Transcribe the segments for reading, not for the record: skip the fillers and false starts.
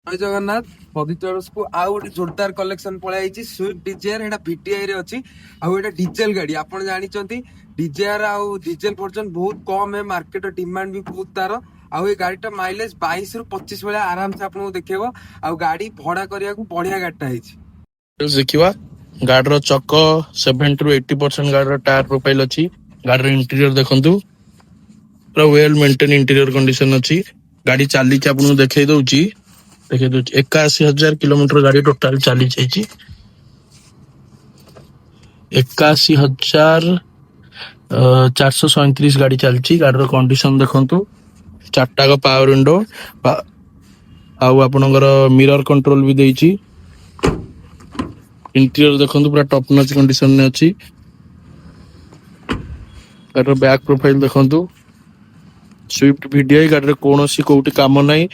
ଜୟ ଜଗନ୍ନାଥ ପବିତ୍ରକୁ ଆଉ ଗୋଟେ ଜୋରଦାର କଲେକ୍ସନ ପଳେଇ ଆଇଛି ସ୍ୱିଫ୍ଟ ଡିଜାୟାର। ଏଟା ଭିଟିଆଇ ରେ ଅଛି ଆଉ ଏଟା ଡିଜେଲ ଗାଡି। ଆପଣ ଜାଣିଛନ୍ତି ଡିଜାୟାର ଆଉ ଡିଜେଲ ଭର୍ଜନ ବହୁତ କମ ଏ ମାର୍କେଟ ଡିମାଣ୍ଡ ବି ବହୁତ ତାର। ଆଉ ଏ ଗାଡିଟା ମାଇଲେଜ 22 ରୁ 25 ଭଳିଆ ଆରାମସେ ଆପଣଙ୍କୁ ଦେଖେଇବ। ଆଉ ଗାଡି ଭଡା କରିବାକୁ ବଢିଆ ଗାଡିଟା ହେଇଛି। ଦେଖିବା ଗାଡିର ଚକ 70 ରୁ 80% ଗାଡିର ଟାୟାର ପ୍ରୋଫାଇଲ ଅଛି। ଗାଡିର ଇଣ୍ଟେରିୟର ଦେଖନ୍ତୁ ପୁରା ୱେଲ ମେଣ୍ଟେନ ଇଣ୍ଟେରିୟର କଣ୍ଡିସନ ଅଛି। ଗାଡି ଚାଲିଛି ଆପଣଙ୍କୁ ଦେଖେଇ ଦଉଛି 81,000 କିଲୋମିଟର ଗାଡି ଟୋଟାଲ ଚାଲି ଯାଇଛି। 81,437 ଗାଡି ଚାଲିଛି। ଗାଡିର କଣ୍ଡିସନ ଦେଖନ୍ତୁ, ଚାରିଟାକ ପାୱାର ୱିଣ୍ଡୋ ଆଉ ଆପଣଙ୍କର ମିରର କଣ୍ଟ୍ରୋଲ ବି ଦେଇଛି। ଇଣ୍ଟେରିୟର ଦେଖନ୍ତୁ ପୁରା ଟପ ନଚ କଣ୍ଡିସନରେ ଅଛି। ଗାଡିର ବ୍ୟାକ୍ ପ୍ରୋଫାଇଲ ଦେଖନ୍ତୁ, ସ୍ୱିଫ୍ଟ ଭିଡିଆଇ। ଗାଡିରେ କୌଣସି କୋଉଠି କାମ ନାହିଁ।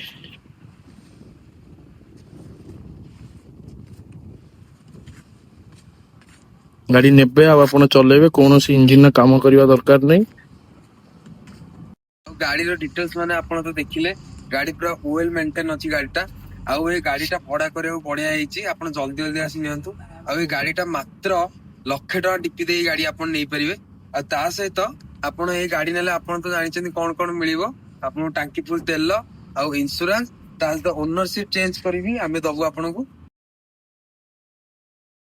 ଗାଡି ନେବେ ଆଉ ଆପଣ ଚଲେଇବେ, କୌଣସି ଇଞ୍ଜିନ କାମ କରିବା ଦରକାର ନାହିଁ। ଆଉ ଗାଡିର ଡିଟେଲ୍ସ ମାନେ ଆପଣ ତ ଦେଖିଲେ, ଗାଡି ପୁରା ୱେଲ ମେଣ୍ଟେନ ଅଛି ଗାଡିଟା। ଆଉ ଏ ଗାଡିଟା ଭଡା କରିବାକୁ ବଢିଆ ହେଇଛି। ଆପଣ ଜଲ୍ଦି ଜଲ୍ଦି ଆସି ନିଅନ୍ତୁ। ଆଉ ଏ ଗାଡିଟା ମାତ୍ର 1,00,000 ଡିପି ଦେଇ ଗାଡି ଆପଣ ନେଇପାରିବେ। ଆଉ ତା ସହିତ ଆପଣ ଏ ଗାଡି ନେଲେ ଆପଣ ତ ଜାଣିଛନ୍ତି କଣ କଣ ମିଳିବ। ଆପଣଙ୍କୁ ଟାଙ୍କି ଫୁଲ ତେଲ ଆଉ ଇନ୍ସୁରାନ୍ସ, ତା ସହିତ ଓନରସିପ ଚେଞ୍ଜ କରିବି ଆମେ ଦବୁ ଆପଣଙ୍କୁ।